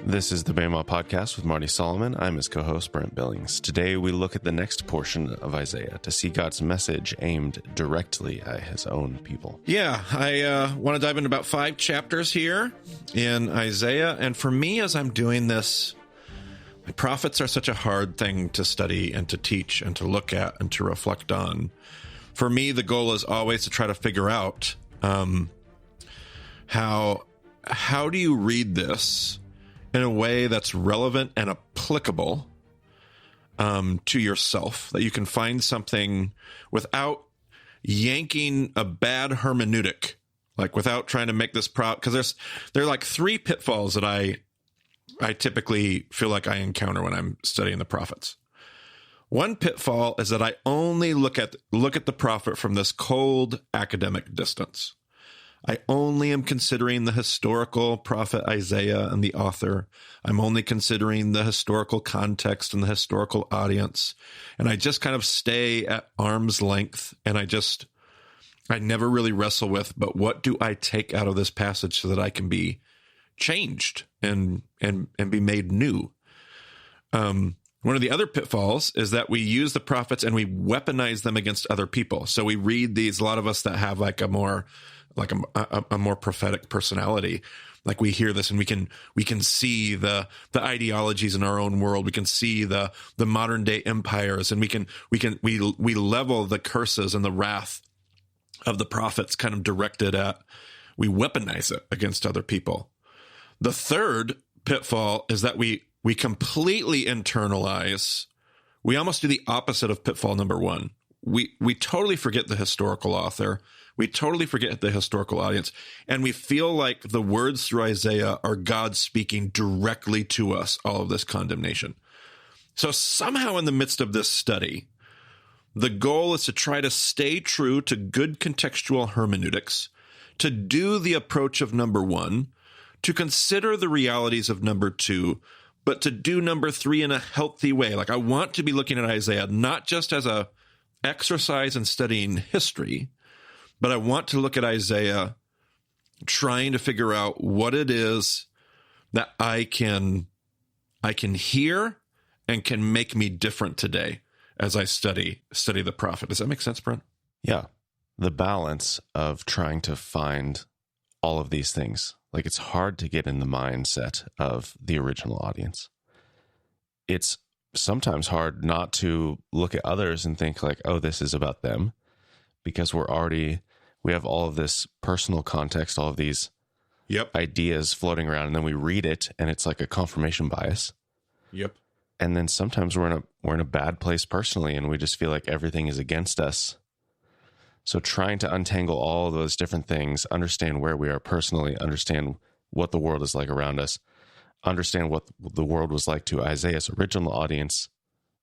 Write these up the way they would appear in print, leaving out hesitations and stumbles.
This is the Bema Podcast with Marty Solomon. I'm his co-host, Brent Billings. Today, we look at the next portion of Isaiah to see God's message aimed directly at his own people. Yeah, I want to dive into about 5 chapters here in Isaiah. And for me, as I'm doing this, the prophets are such a hard thing to study and to teach and to look at and to reflect on. For me, the goal is always to try to figure out how do you read this in a way that's relevant and applicable to yourself, that you can find something without yanking a bad hermeneutic, like without trying to make this because there are like 3 pitfalls that I typically feel like I encounter when I'm studying the prophets. One pitfall is that I only look at the prophet from this cold academic distance. I only am considering the historical prophet Isaiah and the author. I'm only considering the historical context and the historical audience. And I just kind of stay at arm's length. And I never really wrestle with, but what do I take out of this passage so that I can be changed and be made new? One of the other pitfalls is that we use the prophets and we weaponize them against other people. So we read these, a lot of us that have like a more prophetic personality, like we hear this and we can see the ideologies in our own world. We can see the modern day empires, and we level the curses and the wrath of the prophets kind of directed at, we weaponize it against other people. The third pitfall is that we completely internalize. We almost do the opposite of pitfall number 1. We totally forget the historical author. We totally forget the historical audience. And we feel like the words through Isaiah are God speaking directly to us, all of this condemnation. So somehow in the midst of this study, the goal is to try to stay true to good contextual hermeneutics, to do the approach of number 1, to consider the realities of number 2, but to do number 3 in a healthy way. Like, I want to be looking at Isaiah not just as a exercise in studying history, but I want to look at Isaiah trying to figure out what it is that I can hear and can make me different today as I study the prophet. Does that make sense, Brent? Yeah. The balance of trying to find all of these things. Like, it's hard to get in the mindset of the original audience. It's sometimes hard not to look at others and think like, oh, this is about them, because we have all of this personal context, all of these ideas floating around, and then we read it and it's like a confirmation bias. Yep. And then sometimes we're in a bad place personally, and we just feel like everything is against us. So trying to untangle all of those different things, understand where we are personally, understand what the world is like around us, understand what the world was like to Isaiah's original audience,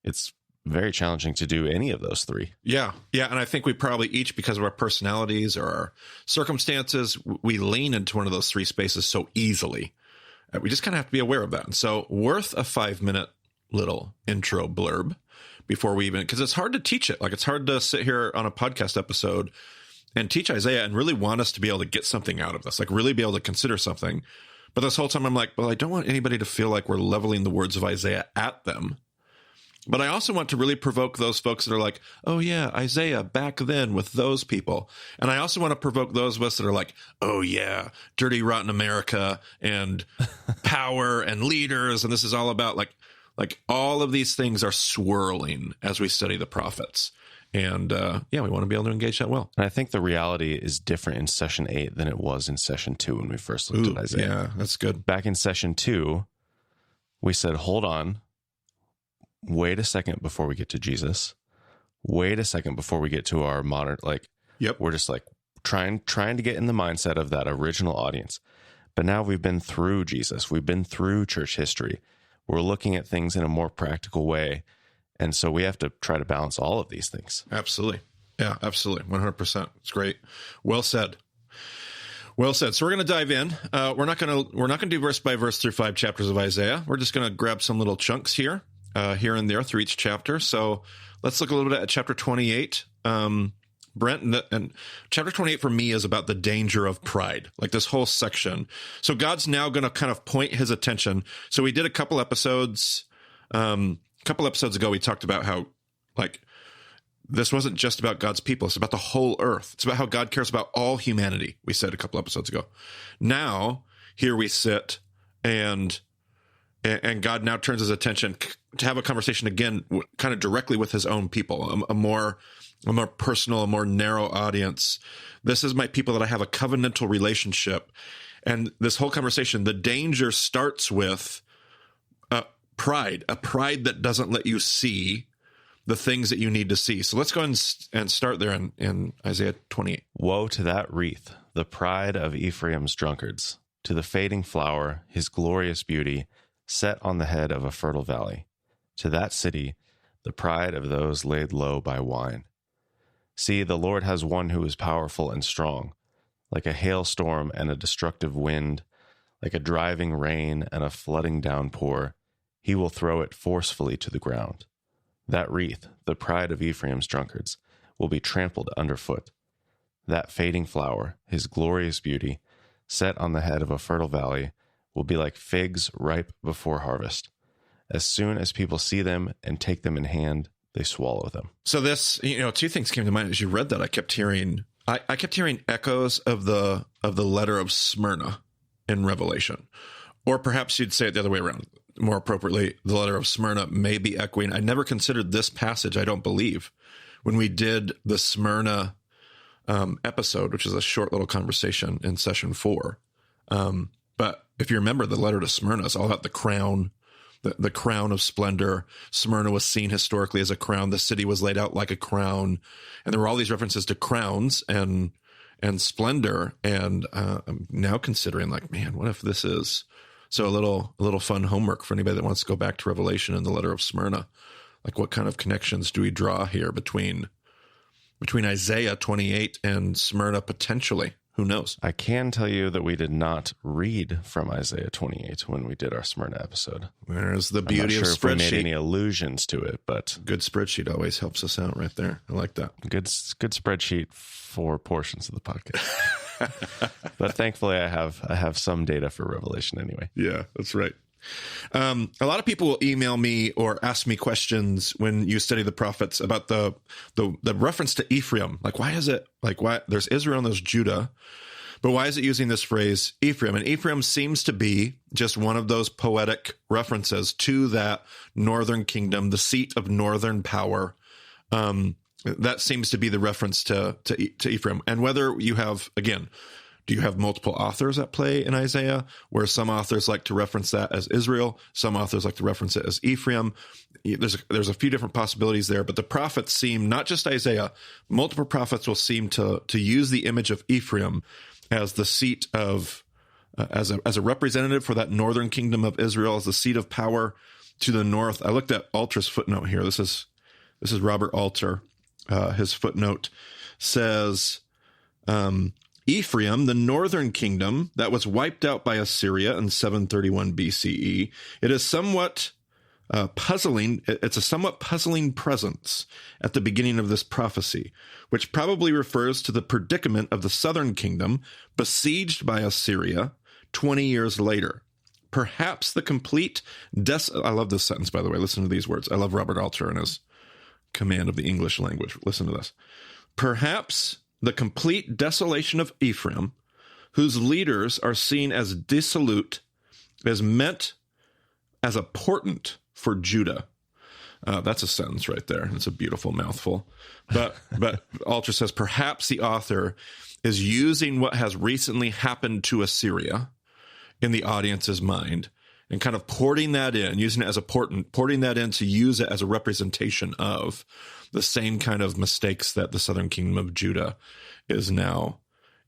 it's very challenging to do any of those 3. Yeah. And I think we probably each, because of our personalities or our circumstances, we lean into one of those 3 spaces so easily. We just kind of have to be aware of that. And so worth a 5-minute little intro blurb before we even, because it's hard to teach it. Like, it's hard to sit here on a podcast episode and teach Isaiah and really want us to be able to get something out of this, like really be able to consider something. But this whole time I'm like, well, I don't want anybody to feel like we're leveling the words of Isaiah at them. But I also want to really provoke those folks that are like, oh yeah, Isaiah back then with those people. And I also want to provoke those of us that are like, oh yeah, dirty, rotten America and power and leaders. And this is all about like all of these things are swirling as we study the prophets. And we want to be able to engage that well. And I think the reality is different in session 8 than it was in session 2 when we first looked at Isaiah. Yeah, that's good. Back in session 2, we said, hold on, wait a second before we get to Jesus. Wait a second before we get to our modern, we're just like trying to get in the mindset of that original audience. But now we've been through Jesus. We've been through church history. We're looking at things in a more practical way. And so we have to try to balance all of these things. Absolutely. Yeah, absolutely. 100%. It's great. Well said. Well said. So we're going to dive in. We're not going to do verse by verse through 5 chapters of Isaiah. We're just going to grab some little chunks here and there through each chapter. So let's look a little bit at chapter 28. Brent, and chapter 28 for me is about the danger of pride, like this whole section. So God's now going to kind of point his attention. So we did a couple episodes ago, we talked about how, like, this wasn't just about God's people. It's about the whole earth. It's about how God cares about all humanity, we said a couple episodes ago. Now, here we sit, and God now turns his attention to have a conversation again, kind of directly with his own people, a more personal, a more narrow audience. This is my people that I have a covenantal relationship. And this whole conversation, the danger starts with pride, a pride that doesn't let you see the things that you need to see. So let's go and start there in Isaiah 28. Woe to that wreath, the pride of Ephraim's drunkards, to the fading flower, his glorious beauty, set on the head of a fertile valley, to that city, the pride of those laid low by wine. See, the Lord has one who is powerful and strong, like a hailstorm and a destructive wind, like a driving rain and a flooding downpour. He will throw it forcefully to the ground. That wreath, the pride of Ephraim's drunkards, will be trampled underfoot. That fading flower, his glorious beauty, set on the head of a fertile valley, will be like figs ripe before harvest. As soon as people see them and take them in hand, they swallow them. So this, two things came to mind as you read that. I kept hearing echoes of the letter of Smyrna in Revelation, or perhaps you'd say it the other way around. More appropriately, the letter of Smyrna may be echoing. I never considered this passage, I don't believe, when we did the Smyrna episode, which is a short little conversation in session 4. But if you remember, the letter to Smyrna is all about the crown, the crown of splendor. Smyrna was seen historically as a crown. The city was laid out like a crown. And there were all these references to crowns and splendor. And I'm now considering, like, man, what if this is... So a little fun homework for anybody that wants to go back to Revelation and the letter of Smyrna. Like, what kind of connections do we draw here between Isaiah 28 and Smyrna potentially? Who knows? I can tell you that we did not read from Isaiah 28 when we did our Smyrna episode. There's the beauty I'm not sure of if we spreadsheet. made any allusions to it, but good spreadsheet always helps us out right there. I like that. Good spreadsheet for portions of the podcast. But thankfully, I have some data for Revelation anyway. Yeah, that's right. A lot of people will email me or ask me questions when you study the prophets about the reference to Ephraim. Like, why is it like why there's Israel and there's Judah, but why is it using this phrase Ephraim? And Ephraim seems to be just one of those poetic references to that northern kingdom, the seat of northern power. That seems to be the reference to Ephraim. And whether you have, again, do you have multiple authors at play in Isaiah, where some authors like to reference that as Israel, some authors like to reference it as Ephraim? There's a few different possibilities there, but the prophets seem, not just Isaiah, multiple prophets will seem to use the image of Ephraim as the seat of, as a representative for that northern kingdom of Israel, as the seat of power to the north. I looked at Alter's footnote here. This is Robert Alter. His footnote says, Ephraim, the northern kingdom that was wiped out by Assyria in 731 BCE, it is somewhat puzzling. It's a somewhat puzzling presence at the beginning of this prophecy, which probably refers to the predicament of the southern kingdom besieged by Assyria 20 years later. Perhaps the complete I love this sentence, by the way. Listen to these words. I love Robert Alter and his command of the English language. Listen to this. Perhaps the complete desolation of Ephraim, whose leaders are seen as dissolute, is meant as a portent for Judah. That's a sentence right there. It's a beautiful mouthful. But Alter says perhaps the author is using what has recently happened to Assyria in the audience's mind and kind of porting that in, using it as a portent, porting that in to use it as a representation of the same kind of mistakes that the southern kingdom of Judah is now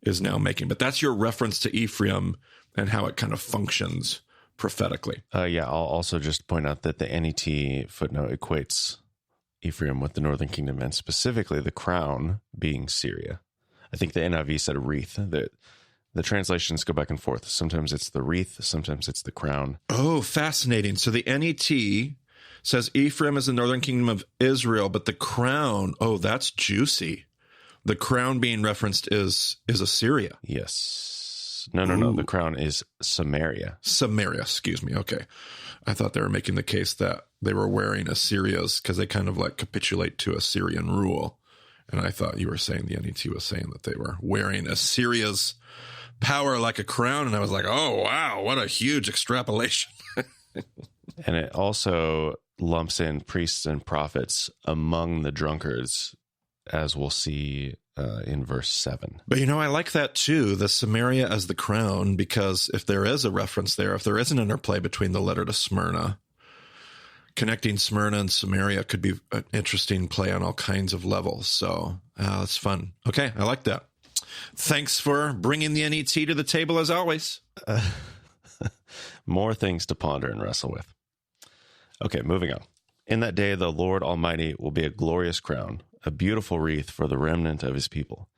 making. But that's your reference to Ephraim and how it kind of functions prophetically. Yeah, I'll also just point out that the NET footnote equates Ephraim with the northern kingdom and specifically the crown being Syria. I think the NIV said wreath. The translations go back and forth. Sometimes it's the wreath, sometimes it's the crown. Oh, fascinating. So the NET says Ephraim is the northern kingdom of Israel, but the crown, oh, that's juicy. The crown being referenced is Assyria. Yes. No. The crown is Samaria. Samaria, excuse me. Okay. I thought they were making the case that they were wearing Assyria's because they kind of like capitulate to Assyrian rule. And I thought you were saying the NET was saying that they were wearing Assyria's power like a crown. And I was like, oh, wow, what a huge extrapolation. And it also lumps in priests and prophets among the drunkards, as we'll see in verse 7. But, I like that too, the Samaria as the crown, because if there is a reference there, if there is an interplay between the letter to Smyrna, connecting Smyrna and Samaria could be an interesting play on all kinds of levels. So it's fun. Okay, I like that. Thanks for bringing the NET to the table as always. More things to ponder and wrestle with. Okay, moving on. In that day, the Lord Almighty will be a glorious crown, a beautiful wreath for the remnant of his people.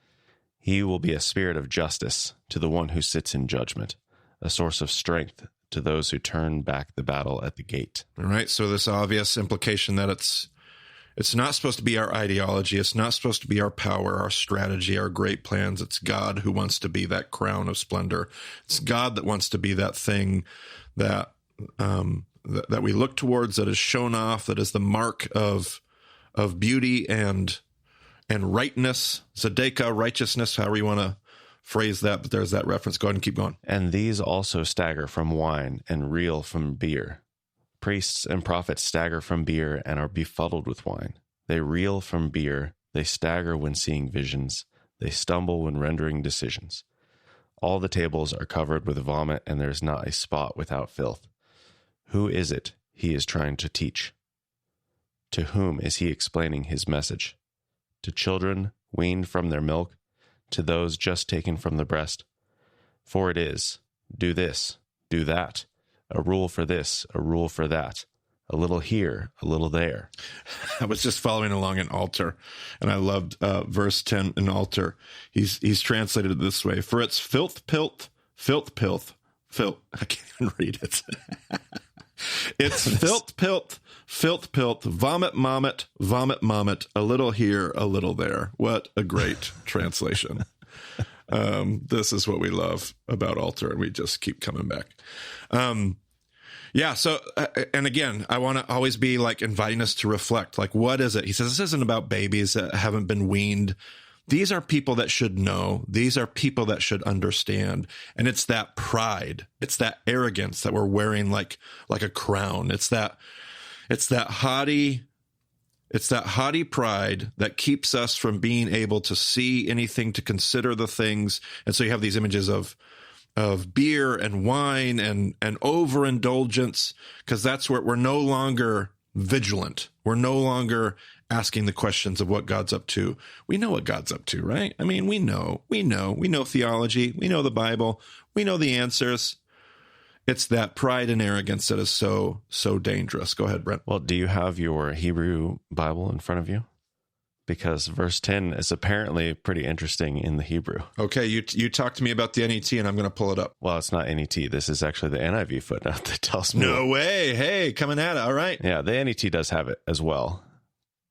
He will be a spirit of justice to the one who sits in judgment, a source of strength to those who turn back the battle at the gate. All right, so this obvious implication that it's not supposed to be our ideology, it's not supposed to be our power, our strategy, our great plans. It's God who wants to be that crown of splendor. It's God that wants to be that thing that that we look towards, that is shown off, that is the mark of beauty and rightness, tzedakah, righteousness, however you want to phrase that, but there's that reference. Go ahead and keep going. And these also stagger from wine and reel from beer. Priests and prophets stagger from beer and are befuddled with wine. They reel from beer, they stagger when seeing visions, they stumble when rendering decisions. All the tables are covered with vomit, and there is not a spot without filth. Who is it he is trying to teach? To whom is he explaining his message? To children weaned from their milk, to those just taken from the breast? For it is, do this, do that, a rule for this, a rule for that, a little here, a little there. I was just following along in Alter, and I loved verse 10 in Alter. He's translated it this way: for it's filth, pilt, filth, pilth, filth. I can't even read it. It's filth, pilt, filth, pilt, vomit, mommet, vomit, mommet, a little here, a little there. What a great translation. This is what we love about Alter, and we just keep coming back. Yeah. So, and again, I want to always be like inviting us to reflect, like, what is it? He says, this isn't about babies that haven't been weaned. These are people that should know. These are people that should understand. And it's that pride. It's that arrogance that we're wearing like a crown. It's that haughty pride that keeps us from being able to see anything, to consider the things. And so you have these images of beer and wine and overindulgence, because that's where we're no longer vigilant. We're no longer asking the questions of what God's up to. We know what God's up to, right? I mean, we know theology. We know the Bible. We know the answers. It's that pride and arrogance that is so dangerous. Go ahead, Brent. Well, do you have your Hebrew Bible in front of you? Because verse 10 is apparently pretty interesting in the Hebrew. Okay, you talk to me about the NET, and I'm going to pull it up. Well, it's not NET. This is actually the NIV footnote that tells me. No way. Hey, coming at it. All right. Yeah, the NET does have it as well.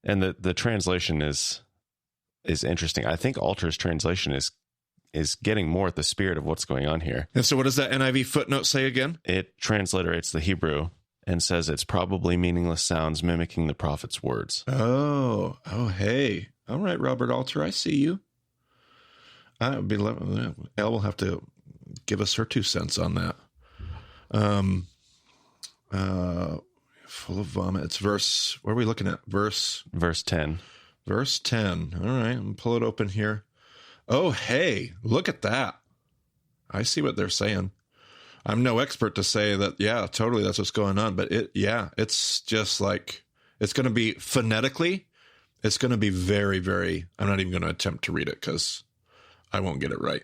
And the translation is interesting. I think Alter's translation is getting more at the spirit of what's going on here. And so what does that NIV footnote say again? It transliterates the Hebrew and says it's probably meaningless sounds mimicking the prophet's words. Oh, hey. All right, Robert Alter, I see you. Elle will have to give us her 2 cents on that. Full of vomit. It's verse, where are we looking at? Verse 10. Verse 10. All right, I'm going to pull it open here. Oh, hey, look at that. I see what they're saying. I'm no expert to say that, yeah, totally, that's what's going on. But it's just like, it's going to be phonetically, it's going to be very, very, I'm not even going to attempt to read it because I won't get it right.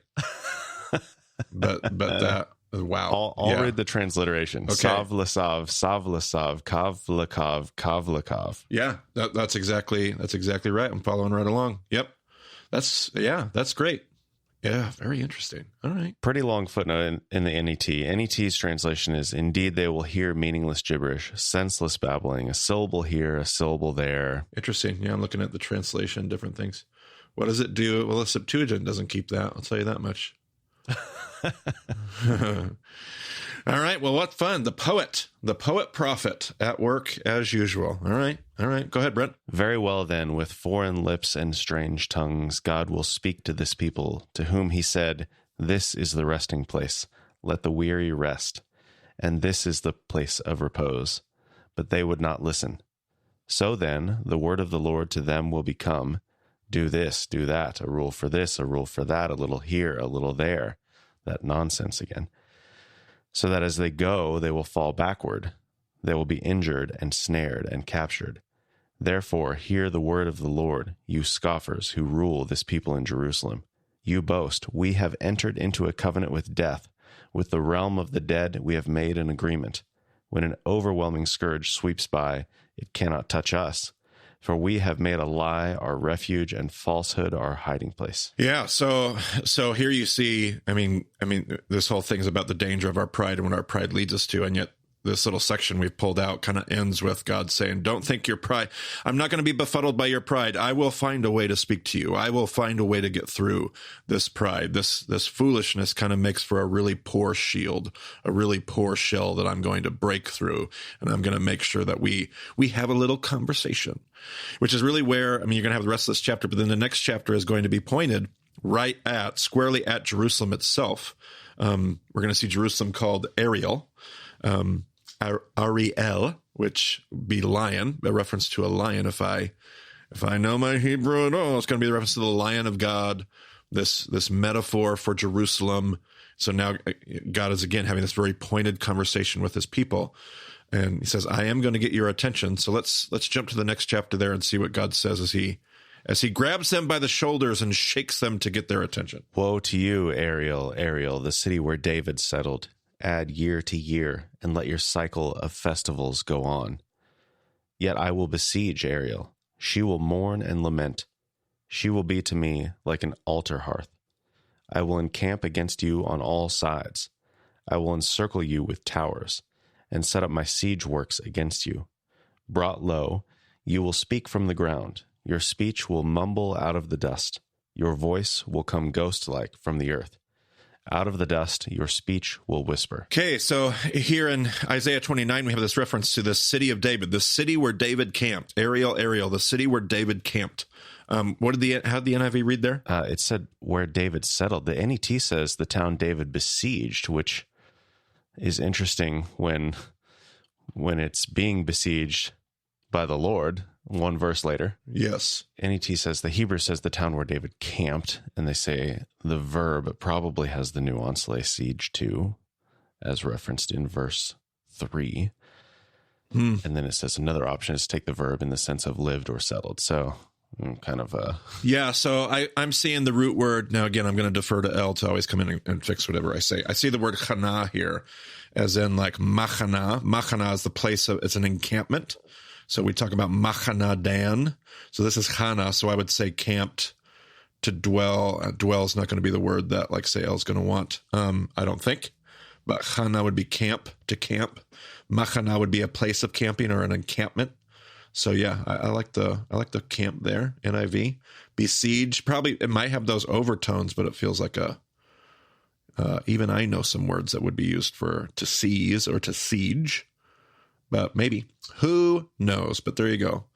but that, wow. I'll read the transliteration. Okay. Sav lasav, kav lakav, kav lakav. Yeah, that's exactly right. I'm following right along. Yep. That's great. Yeah, very interesting. All right. Pretty long footnote in the NET. NET's translation is, indeed they will hear meaningless gibberish, senseless babbling, a syllable here, a syllable there. Interesting. Yeah, I'm looking at the translation, different things. What does it do? Well, the Septuagint doesn't keep that. I'll tell you that much. All right. Well, what fun. The poet prophet at work as usual. All right. Go ahead, Brent. Very well, then, with foreign lips and strange tongues, God will speak to this people, to whom he said, "This is the resting place. Let the weary rest. And this is the place of repose." But they would not listen. So then, the word of the Lord to them will become, "Do this, do that, a rule for this, a rule for that, a little here, a little there." That nonsense again. So that as they go, they will fall backward. They will be injured and snared and captured. Therefore, hear the word of the Lord, you scoffers who rule this people in Jerusalem. You boast, "We have entered into a covenant with death. With the realm of the dead we have made an agreement. When an overwhelming scourge sweeps by, it cannot touch us. For we have made a lie our refuge and falsehood our hiding place." Yeah, so here you see, I mean, this whole thing is about the danger of our pride and what our pride leads us to, and yet this little section we've pulled out kind of ends with God saying, "Don't think your pride, I'm not going to be befuddled by your pride. I will find a way to speak to you. I will find a way to get through this pride. This foolishness kind of makes for a really poor shield, a really poor shell that I'm going to break through, and I'm going to make sure that we have a little conversation," which is really where, you're going to have the rest of this chapter, but then the next chapter is going to be pointed squarely at Jerusalem itself. We're going to see Jerusalem called Ariel, Ariel, which be lion, a reference to a lion. If I know my Hebrew at all, it's going to be the reference to the Lion of God, this metaphor for Jerusalem. So now God is again having this very pointed conversation with his people. And he says, "I am going to get your attention." So let's jump to the next chapter there and see what God says as he grabs them by the shoulders and shakes them to get their attention. "Woe to you, Ariel, the city where David settled. Add year to year, and let your cycle of festivals go on. Yet I will besiege Ariel. She will mourn and lament. She will be to me like an altar hearth. I will encamp against you on all sides. I will encircle you with towers, and set up my siege works against you. Brought low, you will speak from the ground. Your speech will mumble out of the dust. Your voice will come ghost-like from the earth. Out of the dust, your speech will whisper." Okay, so here in Isaiah 29, we have this reference to the city of David, the city where David camped. Ariel, the city where David camped. How did the NIV read there? It said where David settled. The NET says the town David besieged, which is interesting when it's being besieged by the Lord. One verse later. Yes. NET says, the Hebrew says the town where David camped, and they say the verb probably has the nuance lay siege to, as referenced in verse 3. And then it says another option is take the verb in the sense of lived or settled. So kind of a... Yeah, so I'm seeing the root word. Now, again, I'm going to defer to El to always come in and fix whatever I say. I see the word chana here, as in like machana. Machana is the place of, it's an encampment. So we talk about Machana Dan. So this is Chana. So I would say camped, to dwell. Dwell is not going to be the word that, like, say, El's going to want. I don't think. But Chana would be camp, to camp. Machana would be a place of camping or an encampment. So yeah, I like the camp there. NIV. Besiege. Probably it might have those overtones, but it feels like even I know some words that would be used for to seize or to siege. But maybe, who knows? But there you go.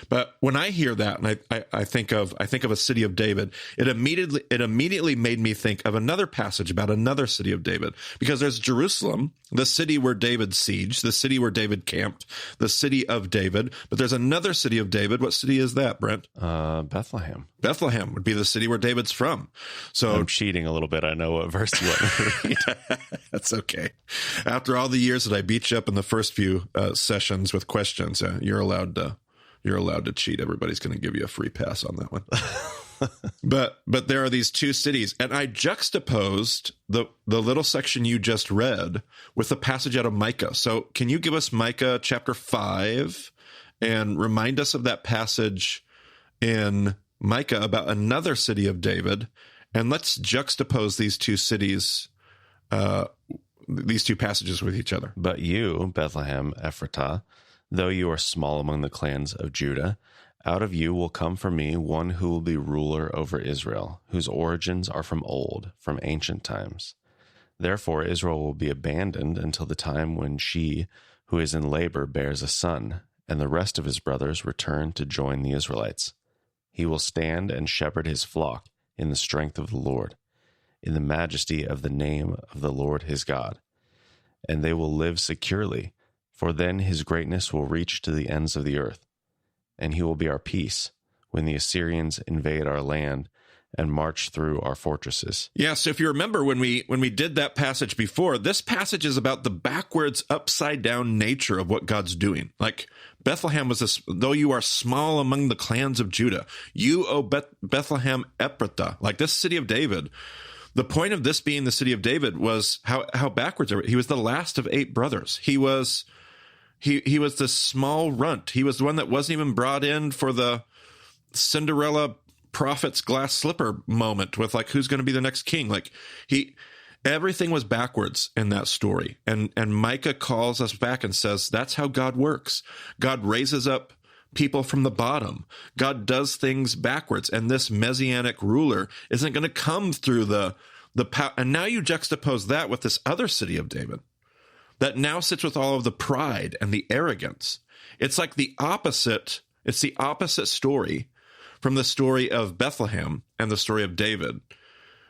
But when I hear that, and I think of a city of David, it immediately made me think of another passage about another city of David, because there's Jerusalem, the city where David sieged, the city where David camped, the city of David. But there's another city of David. What city is that, Brent? Bethlehem. Bethlehem would be the city where David's from. So I'm cheating a little bit. I know what verse you want me to read. That's okay. After all the years that I beat you up in the first few sessions with questions, you're allowed to cheat. Everybody's going to give you a free pass on that one. But there are these two cities, and I juxtaposed the little section you just read with the passage out of Micah. So can you give us Micah chapter 5 and remind us of that passage in Micah about another city of David? And let's juxtapose these two cities, these two passages with each other. "But you, Bethlehem Ephratah, though you are small among the clans of Judah, Out of you will come for me one who will be ruler over Israel, whose origins are from old, from ancient times. Therefore Israel will be abandoned until the time when she who is in labor bears a son, and the rest of his brothers return to join the Israelites. He will stand and shepherd his flock in the strength of the Lord, in the majesty of the name of the Lord his God. And they will live securely, for then his greatness will reach to the ends of the earth. And he will be our peace when the Assyrians invade our land and march through our fortresses. Yeah, so if you remember when we did that passage before, this passage is about the backwards, upside-down nature of what God's doing. Like, Bethlehem was this, though you are small among the clans of Judah, you, O Bethlehem Ephrathah, like this city of David. The point of this being the city of David was how backwards he was. The last of 8 brothers. He was the small runt. He was the one that wasn't even brought in for the Cinderella prophet's glass slipper moment with like, who's going to be the next king? Like everything was backwards in that story. And Micah calls us back and says, that's how God works. God raises up people from the bottom. God does things backwards. And this messianic ruler isn't going to come through the power. And now you juxtapose that with this other city of David that now sits with all of the pride and the arrogance. It's like the opposite. It's the opposite story from the story of Bethlehem and the story of David.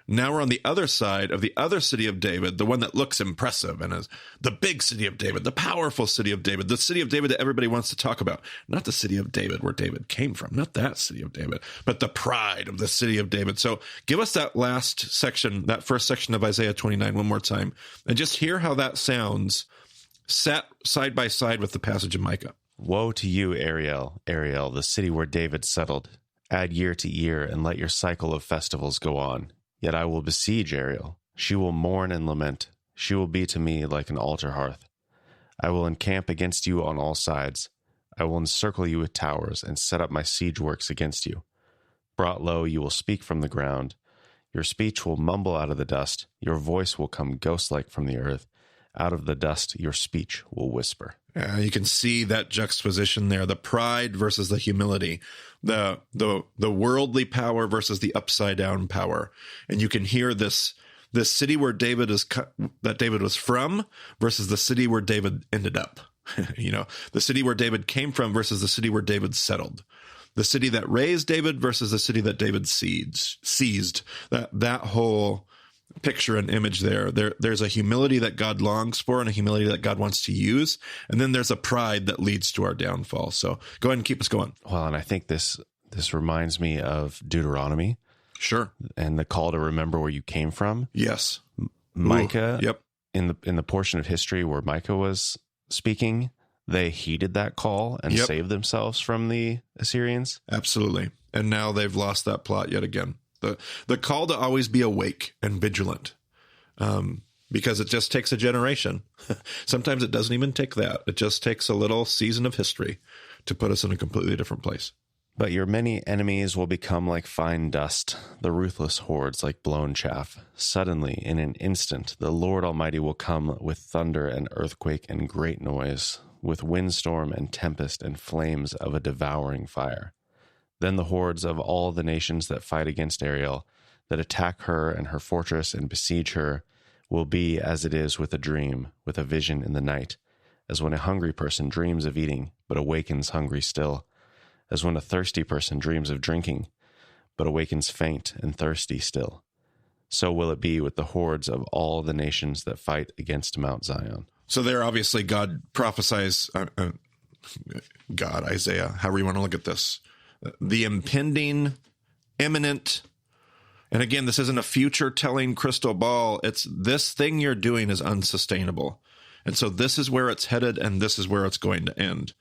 Now we're on the other side of the other city of David, the one that looks impressive and is the big city of David, the powerful city of David, the city of David that everybody wants to talk about. Not the city of David where David came from, not that city of David, but the pride of the city of David. So give us that last section, that first section of Isaiah 29 one more time, and just hear how that sounds set side by side with the passage of Micah. Woe to you, Ariel, the city where David settled. Add year to year, and let your cycle of festivals go on. Yet I will besiege Ariel. She will mourn and lament. She will be to me like an altar hearth. I will encamp against you on all sides. I will encircle you with towers and set up my siege works against you. Brought low, you will speak from the ground. Your speech will mumble out of the dust. Your voice will come ghost-like from the earth. Out of the dust, your speech will whisper. You can see that juxtaposition there, the pride versus the humility, the worldly power versus the upside down power. And you can hear this city where David was from versus the city where David ended up. The city where David came from versus the city where David settled. The city that raised David versus the city that David seized. That whole picture and image there's a humility that God longs for and a humility that God wants to use, and then there's a pride that leads to our downfall. So go ahead and keep us going. Well, and I think this reminds me of Deuteronomy. Sure. And the call to remember where you came from. Yes. Micah. Ooh, yep. In the portion of history where Micah was speaking, they heeded that call and saved themselves from the Assyrians. Absolutely. And now they've lost that plot yet again. The call to always be awake and vigilant, because it just takes a generation. Sometimes it doesn't even take that. It just takes a little season of history to put us in a completely different place. But your many enemies will become like fine dust, the ruthless hordes like blown chaff. Suddenly, in an instant, the Lord Almighty will come with thunder and earthquake and great noise, with windstorm and tempest and flames of a devouring fire. Then the hordes of all the nations that fight against Ariel, that attack her and her fortress and besiege her, will be as it is with a dream, with a vision in the night, as when a hungry person dreams of eating, but awakens hungry still, as when a thirsty person dreams of drinking, but awakens faint and thirsty still. So will it be with the hordes of all the nations that fight against Mount Zion. So there, obviously, God prophesies, Isaiah, however you want to look at this, the impending, imminent, and again, this isn't a future-telling crystal ball. It's this thing you're doing is unsustainable. And so this is where it's headed, and this is where it's going to end.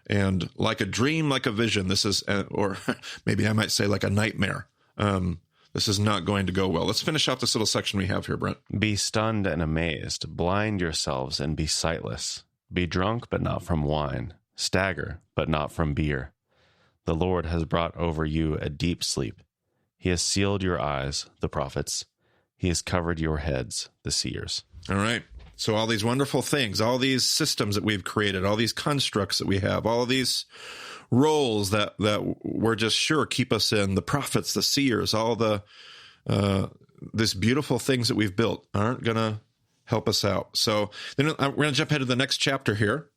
And like a dream, like a vision, this is, or maybe I might say like a nightmare. This is not going to go well. Let's finish off this little section we have here, Brent. Be stunned and amazed. Blind yourselves and be sightless. Be drunk, but not from wine. Stagger, but not from beer. The Lord has brought over you a deep sleep. He has sealed your eyes, the prophets. He has covered your heads, the seers. All right. So all these wonderful things, all these systems that we've created, all these constructs that we have, all these roles that we're just sure keep us in. The prophets, the seers, all the this beautiful things that we've built aren't going to help us out. So then we're going to jump ahead to the next chapter here.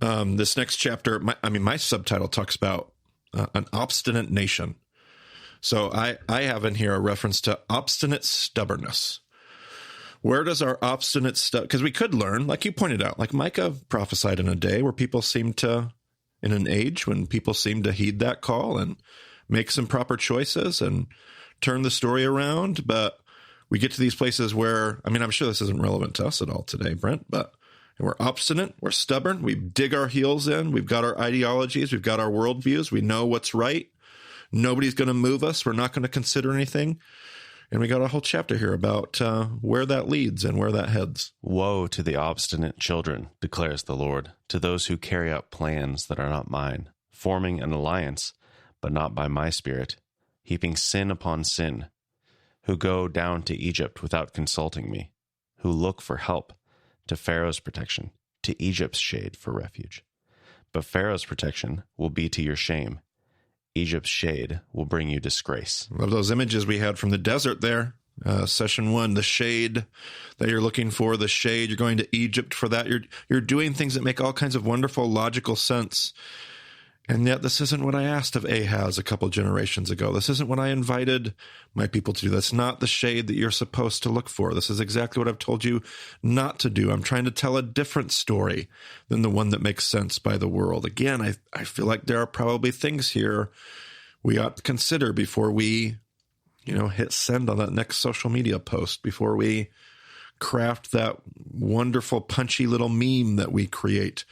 This next chapter, my subtitle talks about an obstinate nation. So I have in here a reference to obstinate stubbornness. Where does our obstinate because we could learn, like you pointed out, like Micah prophesied in a day where people seem to, in an age when people seem to heed that call and make some proper choices and turn the story around. But we get to these places where, I'm sure this isn't relevant to us at all today, Brent, but we're obstinate, we're stubborn, we dig our heels in, we've got our ideologies, we've got our worldviews, we know what's right. Nobody's going to move us. We're not going to consider anything. And we got a whole chapter here about where that leads and where that heads. Woe to the obstinate children, declares the Lord, to those who carry out plans that are not mine, forming an alliance, but not by my spirit, heaping sin upon sin, who go down to Egypt without consulting me, who look for help, to Pharaoh's protection, to Egypt's shade for refuge. But Pharaoh's protection will be to your shame. Egypt's shade will bring you disgrace. Love those images we had from the desert there. Session 1, the shade that you're looking for, the shade, you're going to Egypt for that. You're doing things that make all kinds of wonderful, logical sense. And yet this isn't what I asked of Ahaz a couple generations ago. This isn't what I invited my people to do. That's not the shade that you're supposed to look for. This is exactly what I've told you not to do. I'm trying to tell a different story than the one that makes sense by the world. Again, I feel like there are probably things here we ought to consider before we, hit send on that next social media post, before we craft that wonderful, punchy little meme that we create.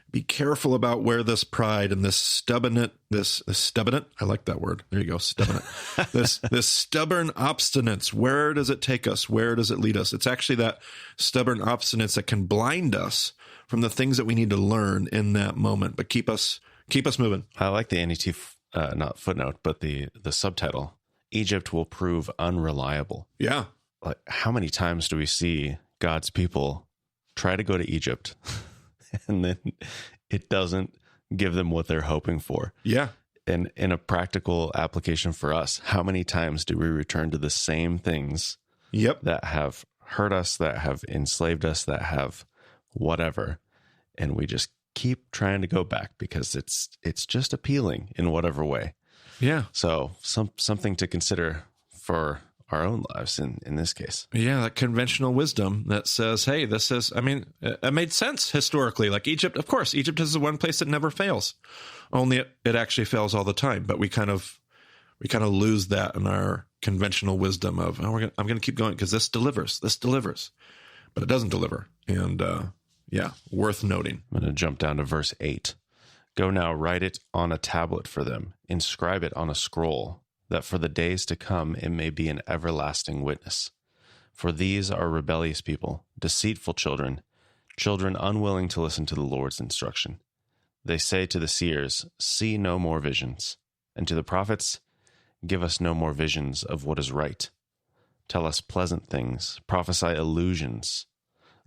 Be careful about where this pride and this stubborn, I like that word. There you go, stubborn. this stubborn obstinance, where does it take us? Where does it lead us? It's actually that stubborn obstinance that can blind us from the things that we need to learn in that moment, but keep us moving. I like the NET, not footnote, but the subtitle, Egypt will prove unreliable. Yeah. Like, how many times do we see God's people try to go to Egypt and then it doesn't give them what they're hoping for? Yeah. And in a practical application for us, how many times do we return to the same things that have hurt us, that have enslaved us, that have whatever, and we just keep trying to go back because it's just appealing in whatever way. Yeah. So something to consider for our own lives in this case. Yeah, that conventional wisdom that says, hey, this is, it made sense historically. Like Egypt, of course, Egypt is the one place that never fails. Only it actually fails all the time. But we kind of lose that in our conventional wisdom of, I'm going to keep going because this delivers. But it doesn't deliver. And worth noting. I'm going to jump down to verse 8. Go now, write it on a tablet for them, inscribe it on a scroll, that for the days to come it may be an everlasting witness. For these are rebellious people, deceitful children, children unwilling to listen to the Lord's instruction. They say to the seers, see no more visions, and to the prophets, give us no more visions of what is right. Tell us pleasant things, prophesy illusions.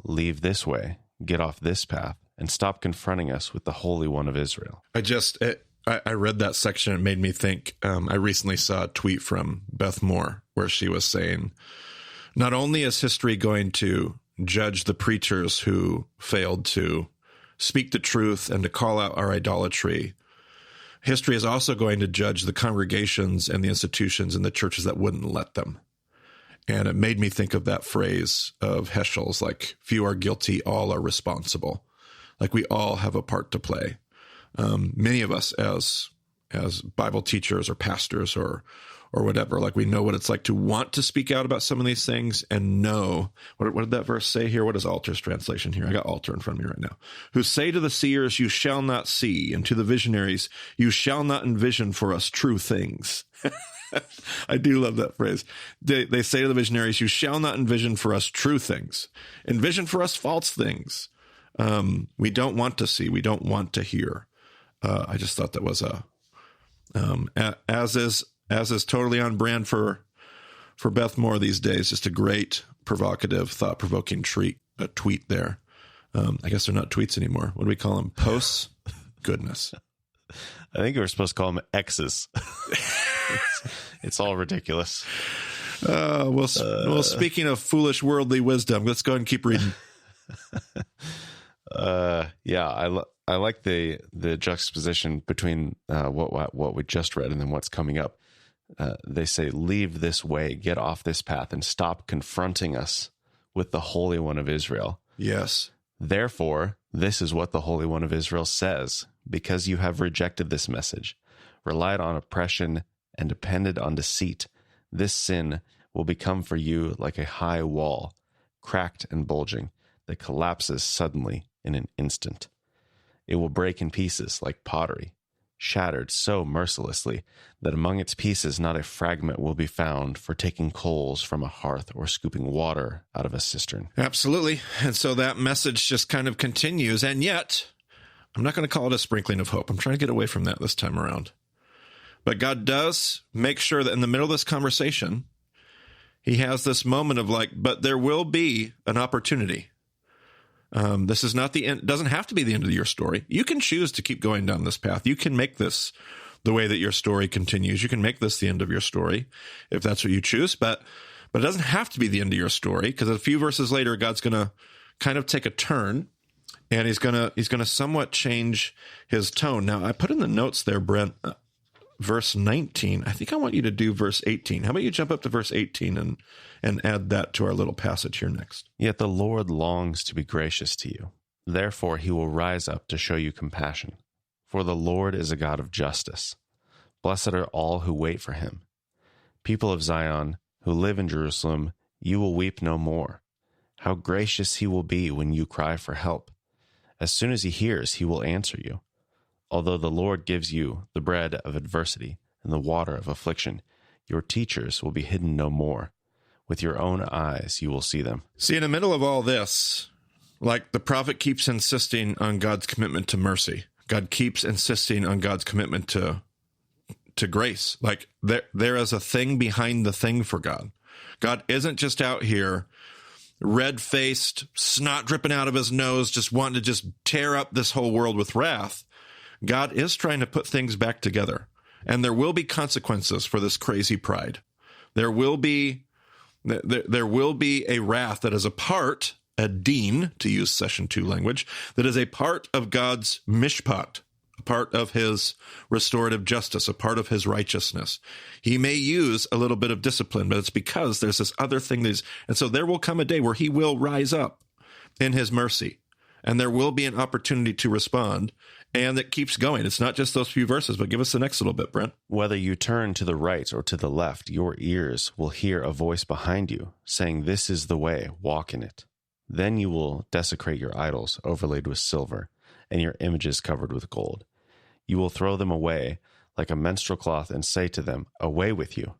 Leave this way, get off this path, and stop confronting us with the Holy One of Israel. I read that section. It made me think. I recently saw a tweet from Beth Moore where she was saying, not only is history going to judge the preachers who failed to speak the truth and to call out our idolatry, history is also going to judge the congregations and the institutions and the churches that wouldn't let them. And it made me think of that phrase of Heschel's, like, few are guilty, all are responsible. Like, we all have a part to play. Many of us as Bible teachers or pastors or whatever, like, we know what it's like to want to speak out about some of these things and know, what did that verse say here? What is Alter's translation here? I got Alter in front of me right now. Who say to the seers, you shall not see, and to the visionaries, you shall not envision for us true things. I do love that phrase. They say to the visionaries, you shall not envision for us true things. Envision for us false things. We don't want to see. We don't want to hear. I just thought that was as is totally on brand for Beth Moore these days. Just a great, provocative, thought-provoking tweet there. I guess they're not tweets anymore. What do we call them? Posts? goodness. I think we were supposed to call them X's. It's all ridiculous. Well, speaking of foolish worldly wisdom, let's go ahead and keep reading. Yeah, I like the juxtaposition between what we just read and then what's coming up. They say, leave this way, get off this path, and stop confronting us with the Holy One of Israel. Yes. Therefore, this is what the Holy One of Israel says, because you have rejected this message, relied on oppression, and depended on deceit, this sin will become for you like a high wall, cracked and bulging, that collapses suddenly in an instant. It will break in pieces like pottery, shattered so mercilessly that among its pieces not a fragment will be found for taking coals from a hearth or scooping water out of a cistern. Absolutely. And so that message just kind of continues. And yet, I'm not going to call it a sprinkling of hope. I'm trying to get away from that this time around. But God does make sure that in the middle of this conversation, he has this moment of like, but there will be an opportunity. This is not the end. Doesn't have to be the end of your story. You can choose to keep going down this path. You can make this the way that your story continues. You can make this the end of your story if that's what you choose. But it doesn't have to be the end of your story, because a few verses later, God's going to kind of take a turn, and he's going to somewhat change his tone. Now, I put in the notes there, Brent, verse 19. I think I want you to do verse 18. How about you jump up to verse 18 and add that to our little passage here next? Yet the Lord longs to be gracious to you. Therefore he will rise up to show you compassion. For the Lord is a God of justice. Blessed are all who wait for him. People of Zion, who live in Jerusalem, you will weep no more. How gracious he will be when you cry for help. As soon as he hears, he will answer you. Although the Lord gives you the bread of adversity and the water of affliction, your teachers will be hidden no more. With your own eyes, you will see them. See, in the middle of all this, like the prophet keeps insisting on God's commitment to mercy. God keeps insisting on God's commitment to grace. Like there is a thing behind the thing for God. God isn't just out here red-faced, snot dripping out of his nose, just wanting to just tear up this whole world with wrath. God is trying to put things back together, and there will be consequences for this crazy pride. There will be a wrath that is a deen, to use session 2 language, that is a part of God's mishpat, a part of his restorative justice, a part of his righteousness. He may use a little bit of discipline, but it's because there's this other thing and so there will come a day where he will rise up in his mercy, and there will be an opportunity to respond. And it keeps going. It's not just those few verses, but give us the next little bit, Brent. Whether you turn to the right or to the left, your ears will hear a voice behind you saying, "This is the way, walk in it." Then you will desecrate your idols overlaid with silver and your images covered with gold. You will throw them away like a menstrual cloth and say to them, "Away with you."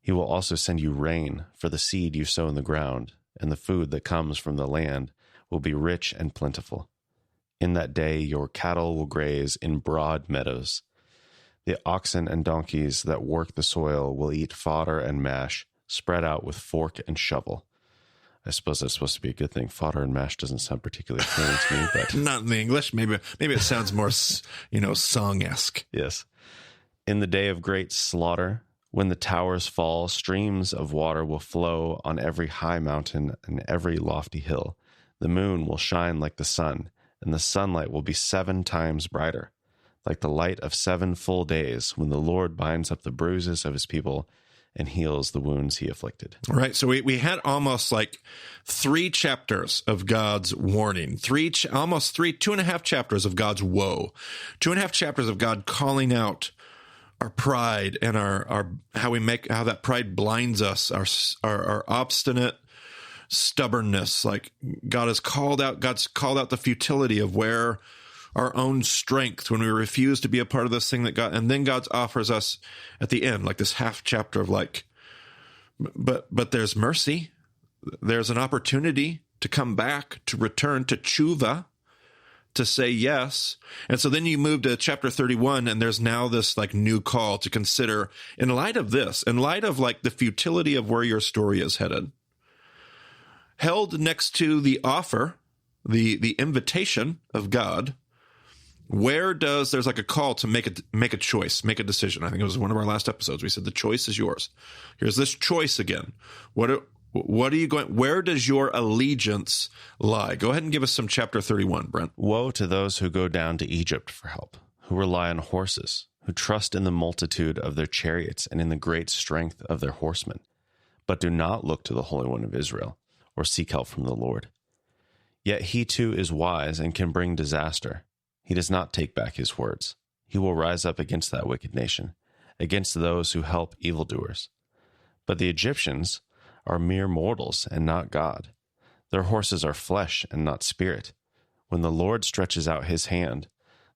He will also send you rain for the seed you sow in the ground, and the food that comes from the land will be rich and plentiful. In that day your cattle will graze in broad meadows. The oxen and donkeys that work the soil will eat fodder and mash, spread out with fork and shovel. I suppose that's supposed to be a good thing. Fodder and mash doesn't sound particularly appealing to me, but not in the English. Maybe it sounds more, song-esque. Yes. In the day of great slaughter, when the towers fall, streams of water will flow on every high mountain and every lofty hill. The moon will shine like the sun, and the sunlight will be 7 times brighter, like the light of 7 full days, when the Lord binds up the bruises of his people and heals the wounds he afflicted. All right, so we had almost like 3 chapters of God's warning, 2.5 chapters of God's woe, 2.5 chapters of God calling out our pride and our how that pride blinds us, our obstinate stubbornness. Like God's called out the futility of where our own strength when we refuse to be a part of this thing that God, and then God offers us at the end, like this half chapter of like, but there's mercy. There's an opportunity to come back, to return to tshuva, to say yes. And so then you move to chapter 31, and there's now this like new call to consider in light of this, in light of like the futility of where your story is headed. Held next to the offer, the invitation of God, there's like a call to make a choice, make a decision. I think it was one of our last episodes. We said the choice is yours. Here's this choice again. What are you going? Where does your allegiance lie? Go ahead and give us some chapter 31, Brent. Woe to those who go down to Egypt for help, who rely on horses, who trust in the multitude of their chariots and in the great strength of their horsemen, but do not look to the Holy One of Israel or seek help from the Lord. Yet he too is wise and can bring disaster. He does not take back his words. He will rise up against that wicked nation, against those who help evildoers. But the Egyptians are mere mortals and not God. Their horses are flesh and not spirit. When the Lord stretches out his hand,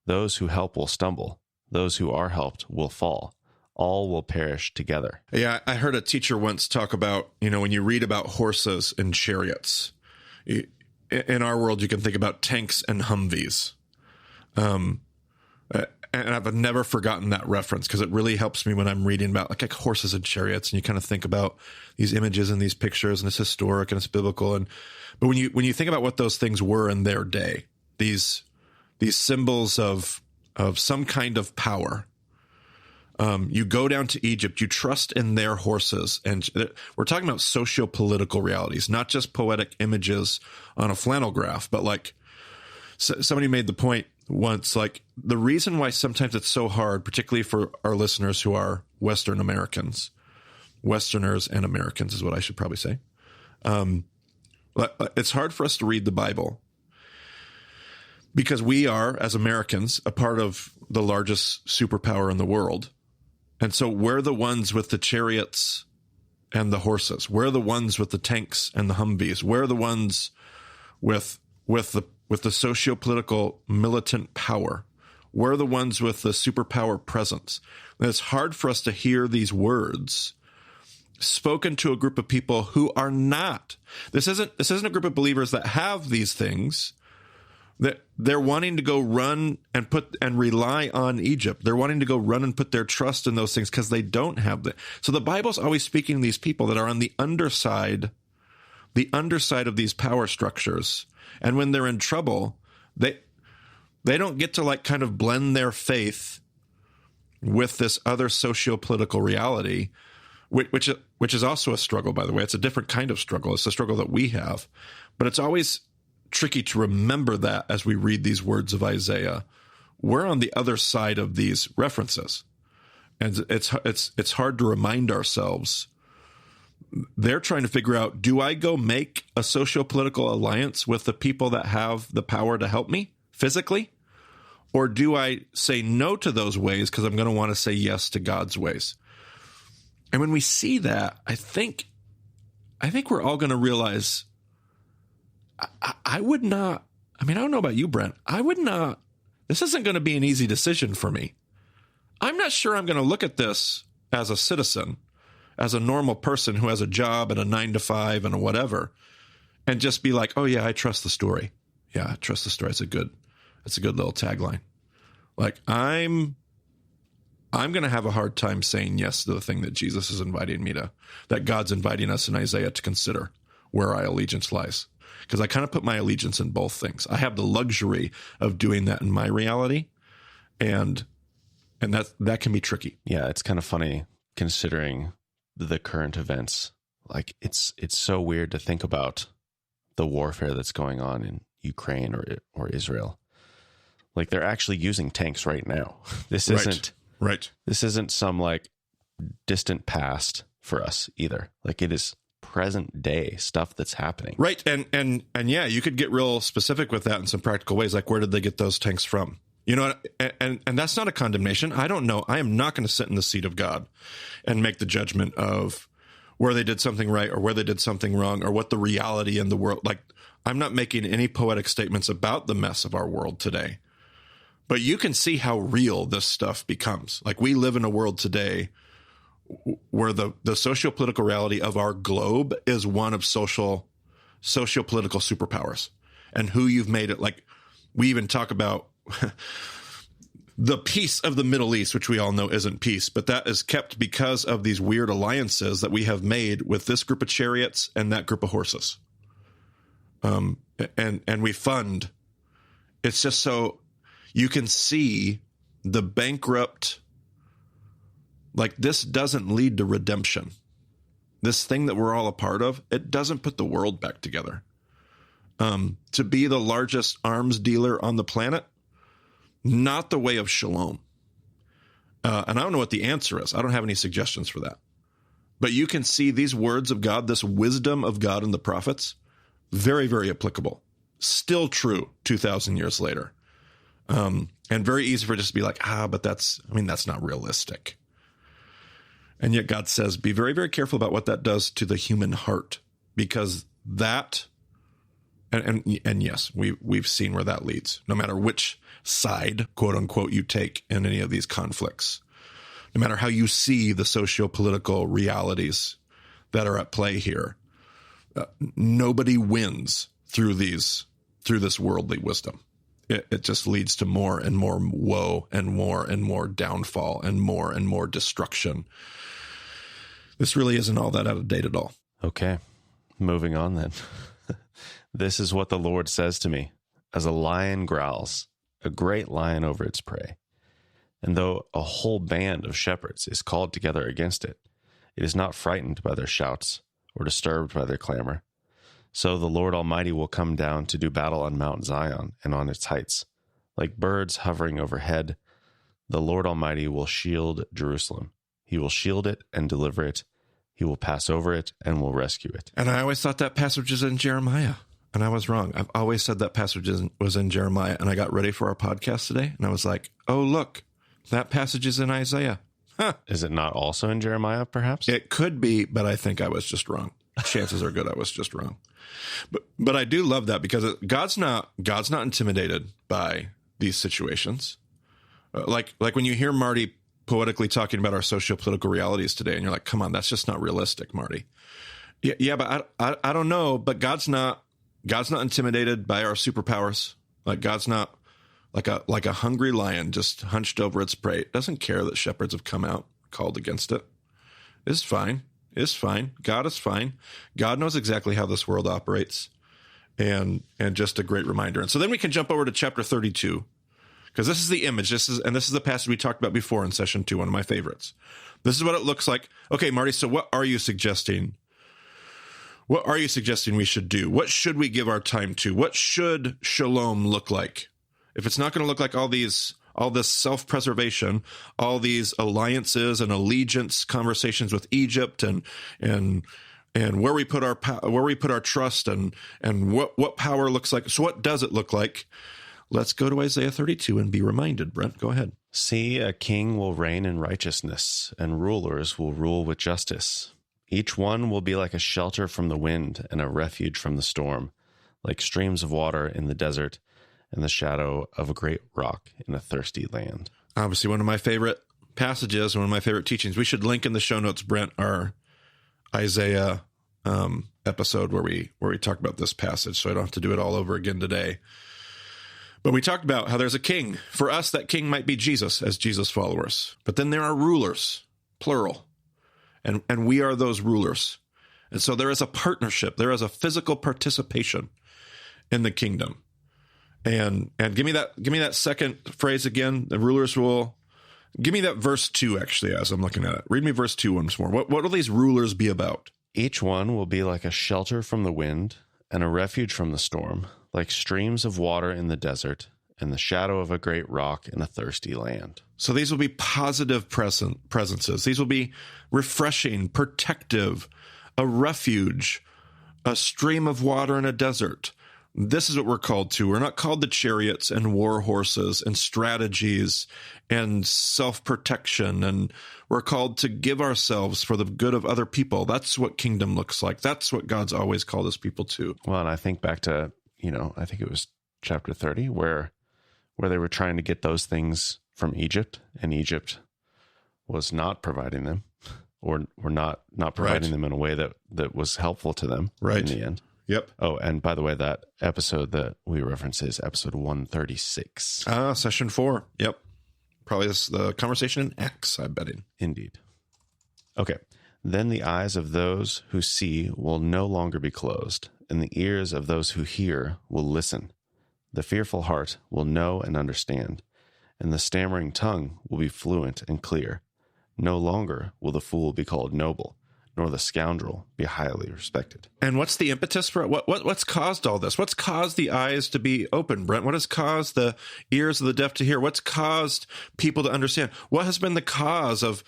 those who help will stumble. Those who are helped will fall. All will perish together. Yeah, I heard a teacher once talk about, when you read about horses and chariots, in our world, you can think about tanks and Humvees. And I've never forgotten that reference because it really helps me when I'm reading about like horses and chariots, and you kind of think about these images and these pictures, and it's historic and it's biblical. But when you think about what those things were in their day, these symbols of some kind of power. You go down to Egypt, you trust in their horses, and we're talking about socio-political realities, not just poetic images on a flannel graph, but like somebody made the point once, like the reason why sometimes it's so hard, particularly for our listeners who are Westerners and Americans is what I should probably say. It's hard for us to read the Bible because we are, as Americans, a part of the largest superpower in the world. And so we're the ones with the chariots and the horses. We're the ones with the tanks and the Humvees. We're the ones with the socio-political militant power. We're the ones with the superpower presence. And it's hard for us to hear these words spoken to a group of people who are not. This isn't a group of believers that have these things. That they're wanting to go run and rely on Egypt. They're wanting to go run and put their trust in those things because they don't have that. So the Bible's always speaking to these people that are on the underside of these power structures. And when they're in trouble, they don't get to like kind of blend their faith with this other socio-political reality, which is also a struggle, by the way. It's a different kind of struggle. It's a struggle that we have, but it's always tricky to remember that as we read these words of Isaiah. We're on the other side of these references, and it's hard to remind ourselves. They're trying to figure out, do I go make a socio-political alliance with the people that have the power to help me physically? Or do I say no to those ways because I'm going to want to say yes to God's ways? And when we see that, I think we're all going to realize I would not, I don't know about you, Brent. I would not, this isn't going to be an easy decision for me. I'm not sure I'm going to look at this as a citizen, as a normal person who has a job and a 9-to-5 and a whatever, and just be like, oh yeah, I trust the story. Yeah, I trust the story. It's a good little tagline. Like I'm going to have a hard time saying yes to the thing that Jesus is inviting me to, that God's inviting us in Isaiah to consider where our allegiance lies. Because I kind of put my allegiance in both things. I have the luxury of doing that in my reality, and that can be tricky. Yeah, it's kind of funny considering the current events. Like it's so weird to think about the warfare that's going on in Ukraine or Israel. Like they're actually using tanks right now. This isn't right. This isn't some like distant past for us either. Like it is present day stuff that's happening. Right. And yeah, you could get real specific with that in some practical ways. Like, where did they get those tanks from? You know, and that's not a condemnation. I don't know. I am not going to sit in the seat of God and make the judgment of where they did something right or where they did something wrong or what the reality in the world. Like, I'm not making any poetic statements about the mess of our world today. But you can see how real this stuff becomes. Like, we live in a world today where the socio-political reality of our globe is one of socio-political superpowers, and who you've made it. Like, we even talk about the peace of the Middle East, which we all know isn't peace, but that is kept because of these weird alliances that we have made with this group of chariots and that group of horses. And we fund. It's just so You can see the bankrupt, like this doesn't lead to redemption. This thing that we're all a part of, it doesn't put the world back together. To be the largest arms dealer on the planet, not the way of shalom. And I don't know what the answer is. I don't have any suggestions for that. But you can see these words of God, this wisdom of God in the prophets, very, very applicable. Still true 2,000 years later. And very easy for it just to be like, but that's not realistic. And yet God says, be very, very careful about what that does to the human heart, because that, and yes, we've seen where that leads, no matter which side, quote unquote, you take in any of these conflicts. No matter how you see the socio-political realities that are at play here, nobody wins through this worldly wisdom. It just leads to more and more woe and more downfall and more destruction. This really isn't all that out of date at all. Okay, moving on then. This is what the Lord says to me. As a lion growls, a great lion over its prey. And though a whole band of shepherds is called together against it, it is not frightened by their shouts or disturbed by their clamor. So the Lord Almighty will come down to do battle on Mount Zion and on its heights. Like birds hovering overhead, the Lord Almighty will shield Jerusalem. He will shield it and deliver it. He will pass over it and will rescue it. And I always thought that passage is in Jeremiah, and I was wrong. I've always said that passage was in Jeremiah, and I got ready for our podcast today, and I was like, oh, look, that passage is in Isaiah. Huh. Is it not also in Jeremiah, perhaps? It could be, but I think I was just wrong. Chances are good I was just wrong. But I do love that, because God's not intimidated by these situations. Like when you hear Marty poetically talking about our socio-political realities today, and you're like, come on, that's just not realistic, Marty. Yeah, but I don't know, but God's not intimidated by our superpowers. Like God's not like a hungry lion just hunched over its prey. It doesn't care that shepherds have come out called against it. It's fine. It's fine. God is fine. God knows exactly how this world operates. And just a great reminder. And so then we can jump over to chapter 32, because this is the image. This is the passage we talked about before in session 2, one of my favorites. This is what it looks like. Okay, Marty, so what are you suggesting? What are you suggesting we should do? What should we give our time to? What should shalom look like? If it's not going to look like all this self-preservation, all these alliances and allegiance conversations with Egypt and where we put our trust and what power looks like. So what does it look like? Let's go to Isaiah 32 and be reminded. Brent, go ahead. See, a king will reign in righteousness, and rulers will rule with justice. Each one will be like a shelter from the wind and a refuge from the storm, like streams of water in the desert and the shadow of a great rock in a thirsty land. Obviously, one of my favorite passages, one of my favorite teachings. We should link in the show notes, Brent, our Isaiah episode where we talk about this passage, so I don't have to do it all over again today. But we talked about how there's a king. For us, that king might be Jesus, as Jesus followers. But then there are rulers, plural. And we are those rulers. And so there is a partnership. There is a physical participation in the kingdom. And give me that second phrase again. The rulers will. Give me that verse 2, actually, as I'm looking at it. Read me verse 2 once more. What will these rulers be about? Each one will be like a shelter from the wind and a refuge from the storm, like streams of water in the desert and the shadow of a great rock in a thirsty land. So these will be positive presences. These will be refreshing, protective, a refuge, a stream of water in a desert. This is what we're called to. We're not called to chariots and war horses and strategies and self-protection. And we're called to give ourselves for the good of other people. That's what kingdom looks like. That's what God's always called his people to. Well, and I think back to, I think it was chapter 30 where they were trying to get those things from Egypt, and Egypt was not providing them or not providing them in a way that was helpful to them in the end. Yep. Oh, and by the way, that episode that we reference is episode 136. Session 4. Yep. Probably is the conversation in Acts, I'm betting. Indeed. Okay. Then the eyes of those who see will no longer be closed, and the ears of those who hear will listen. The fearful heart will know and understand, and the stammering tongue will be fluent and clear. No longer will the fool be called noble, nor the scoundrel be highly respected. And what's the impetus for it? What's caused all this? What's caused the eyes to be open, Brent? What has caused the ears of the deaf to hear? What's caused people to understand? What has been the cause of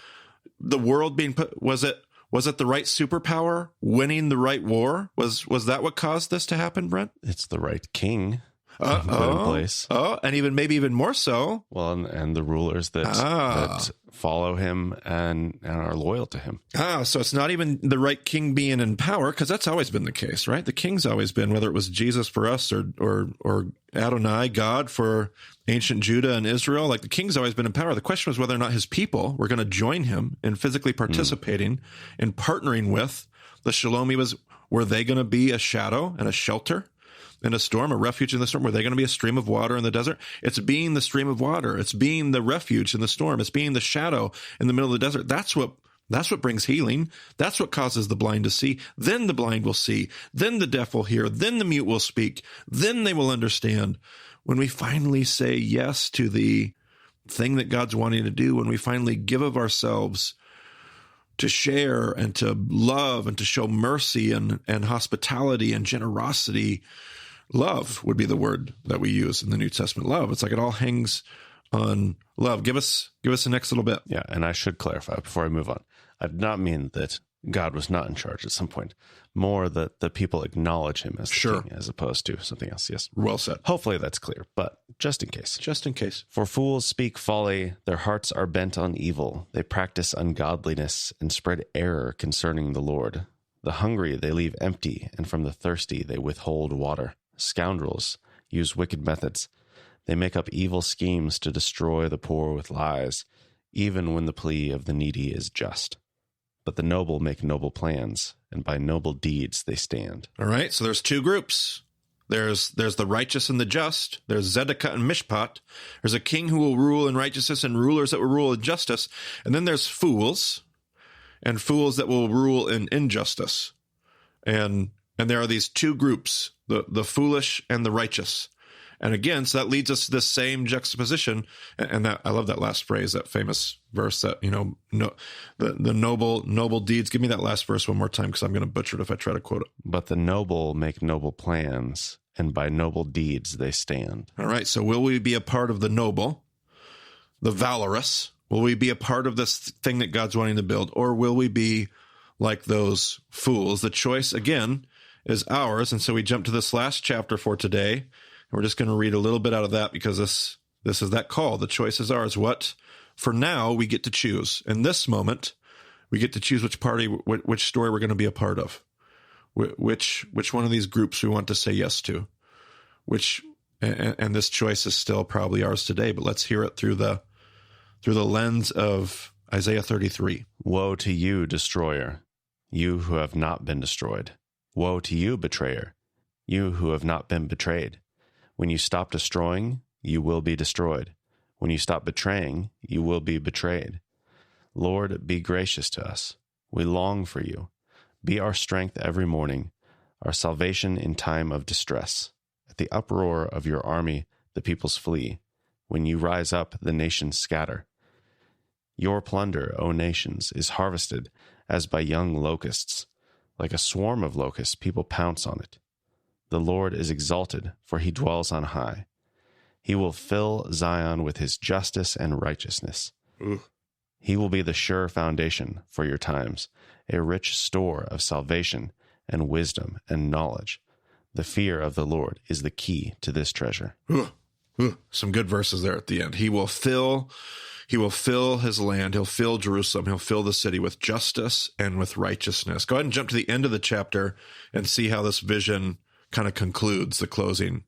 the world being put? Was it the right superpower winning the right war? Was that what caused this to happen, Brent? It's the right king put in place. And maybe even more so. Well, and the rulers that follow him and are loyal to him. So it's not even the right king being in power, because that's always been the case, right? The king's always been, whether it was Jesus for us or Adonai, God for ancient Judah and Israel, like the king's always been in power. The question was whether or not his people were going to join him in physically participating in partnering with the shalom. Were they going to be a shadow and a shelter in a storm, a refuge in the storm? Were they going to be a stream of water in the desert? It's being the stream of water. It's being the refuge in the storm. It's being the shadow in the middle of the desert. That's what brings healing. That's what causes the blind to see. Then the blind will see. Then the deaf will hear. Then the mute will speak. Then they will understand. When we finally say yes to the thing that God's wanting to do, when we finally give of ourselves to share and to love and to show mercy and hospitality and generosity. Love would be the word that we use in the New Testament. Love. It's like it all hangs on love. Give us the next little bit. Yeah, and I should clarify before I move on. I did not mean that God was not in charge at some point. More that the people acknowledge him as the king as opposed to something else. Yes. Well said. Hopefully that's clear, but just in case. Just in case. For fools speak folly, their hearts are bent on evil. They practice ungodliness and spread error concerning the Lord. The hungry they leave empty, and from the thirsty they withhold water. Scoundrels use wicked methods. They make up evil schemes to destroy the poor with lies, even when the plea of the needy is just. But the noble make noble plans, and by noble deeds they stand. All right, so there's two groups. There's the righteous and the just. There's Zedekiah and Mishpat. There's a king who will rule in righteousness and rulers that will rule in justice. And then there's fools, and fools that will rule in injustice. And there are these two groups, the foolish and the righteous. And again, so that leads us to this same juxtaposition. And that I love that last phrase, that famous verse that, the noble deeds. Give me that last verse one more time, because I'm going to butcher it if I try to quote it. But the noble make noble plans, and by noble deeds they stand. All right. So will we be a part of the noble, the valorous? Will we be a part of this thing that God's wanting to build? Or will we be like those fools? The choice, again, is ours. And so we jump to this last chapter for today. And we're just going to read a little bit out of that, because this is that call. The choice is ours. What, for now, we get to choose. In this moment, we get to choose which party, which story we're going to be a part of, which one of these groups we want to say yes to, and this choice is still probably ours today. But let's hear it through the lens of Isaiah 33. Woe to you, destroyer, you who have not been destroyed. Woe to you, betrayer, you who have not been betrayed. When you stop destroying, you will be destroyed. When you stop betraying, you will be betrayed. Lord, be gracious to us. We long for you. Be our strength every morning, our salvation in time of distress. At the uproar of your army, the peoples flee. When you rise up, the nations scatter. Your plunder, O nations, is harvested as by young locusts. Like a swarm of locusts, people pounce on it. The Lord is exalted, for he dwells on high. He will fill Zion with his justice and righteousness. Ooh. He will be the sure foundation for your times, a rich store of salvation and wisdom and knowledge. The fear of the Lord is the key to this treasure. Ooh. Some good verses there at the end. He will fill his land. He'll fill Jerusalem. He'll fill the city with justice and with righteousness. Go ahead and jump to the end of the chapter and see how this vision kind of concludes the closing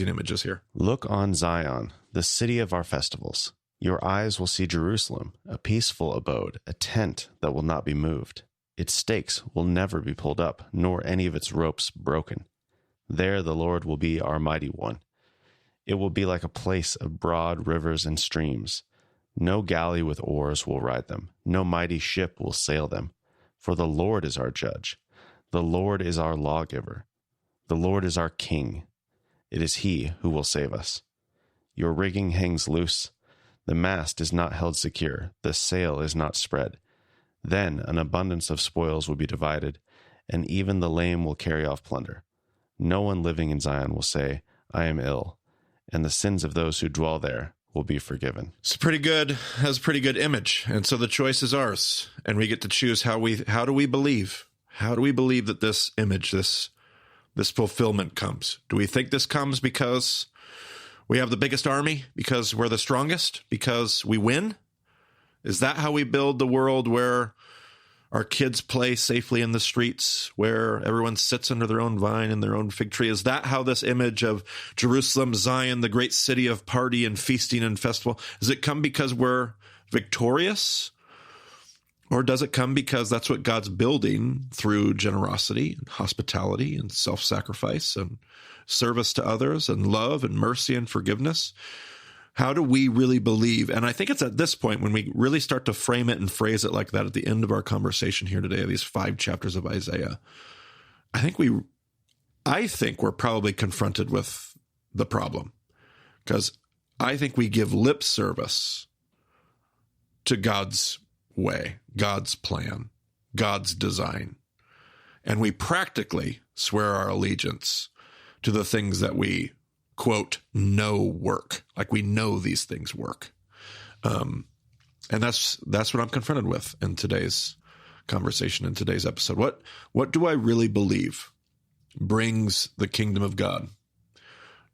images here. Look on Zion, the city of our festivals. Your eyes will see Jerusalem, a peaceful abode, a tent that will not be moved. Its stakes will never be pulled up, nor any of its ropes broken. There the Lord will be our mighty one. It will be like a place of broad rivers and streams. No galley with oars will ride them. No mighty ship will sail them. For the Lord is our judge. The Lord is our lawgiver. The Lord is our king. It is he who will save us. Your rigging hangs loose. The mast is not held secure. The sail is not spread. Then an abundance of spoils will be divided, and even the lame will carry off plunder. No one living in Zion will say, I am ill, and the sins of those who dwell there will be forgiven. It's pretty good. Has a pretty good image. And so the choice is ours. And we get to choose how do we believe? How do we believe that this image, this fulfillment comes? Do we think this comes because we have the biggest army? Because we're the strongest? Because we win? Is that how we build the world where our kids play safely in the streets, where everyone sits under their own vine and their own fig tree? Is that how this image of Jerusalem, Zion, the great city of party and feasting and festival, does it come because we're victorious? Or does it come because that's what God's building through generosity and hospitality and self-sacrifice and service to others and love and mercy and forgiveness? How do we really believe? And I think it's at this point when we really start to frame it and phrase it like that at the end of our conversation here today, these 5 chapters of Isaiah. I think we're probably confronted with the problem, because I think we give lip service to God's way, God's plan, God's design. And we practically swear our allegiance to the things that we, quote, know work. Like we know these things work. And that's what I'm confronted with in today's conversation, in today's episode. What do I really believe brings the kingdom of God?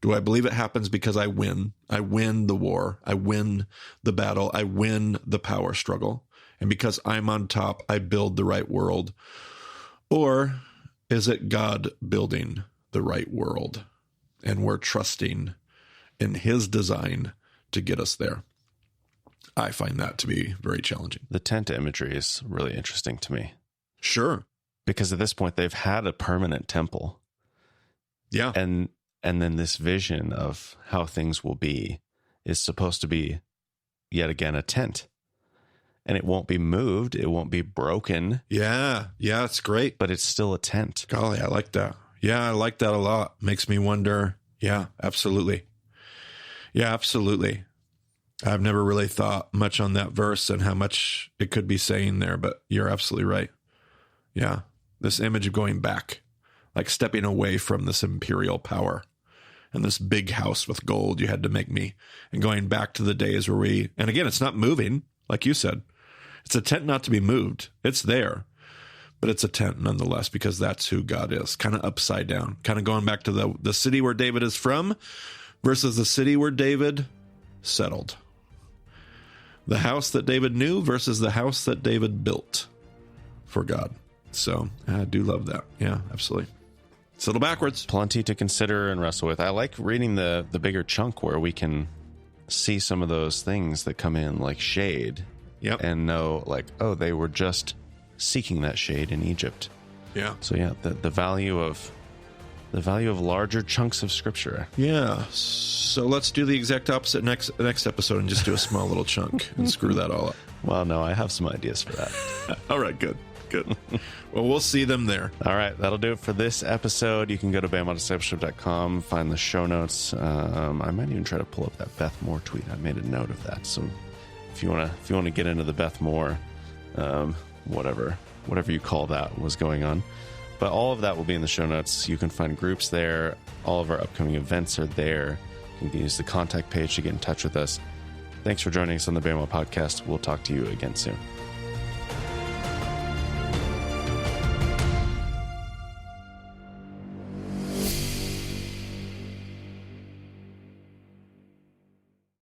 Do I believe it happens because I win? I win the war. I win the battle. I win the power struggle. And because I'm on top, I build the right world? Or is it God building the right world? And we're trusting in his design to get us there. I find that to be very challenging. The tent imagery is really interesting to me. Sure. Because at this point, they've had a permanent temple. Yeah. And then this vision of how things will be is supposed to be, yet again, a tent. And it won't be moved. It won't be broken. Yeah. Yeah, it's great. But it's still a tent. Golly, I like that. Yeah, I like that a lot. Makes me wonder. Yeah, absolutely. Yeah, absolutely. I've never really thought much on that verse and how much it could be saying there, but you're absolutely right. Yeah, this image of going back, like stepping away from this imperial power and this big house with gold you had to make me, and going back to the days where and again, it's not moving, like you said. It's a tent not to be moved. It's there. But it's a tent nonetheless, because that's who God is, kind of upside down, kind of going back to the city where David is from versus the city where David settled. The house that David knew versus the house that David built for God. So I do love that. Yeah, absolutely. It's a little backwards. Plenty to consider and wrestle with. I like reading the bigger chunk where we can see some of those things that come in like shade. Yep. And know like, oh, they were just seeking that shade in Egypt. Yeah. So yeah, the value of larger chunks of scripture. Yeah. So let's do the exact opposite next episode and just do a small little chunk and screw that all up. Well, no, I have some ideas for that. All right, good. Well, we'll see them there. All right, that'll do it for this episode. You can go to BamaDiscipleship.com, find the show notes. I might even try to pull up that Beth Moore tweet. I made a note of that. So if you want to get into the Beth Moore, whatever you call that was going on. But all of that will be in the show notes. You can find groups there. All of our upcoming events are there. You can use the contact page to get in touch with us. Thanks for joining us on the Bama Podcast. We'll talk to you again soon.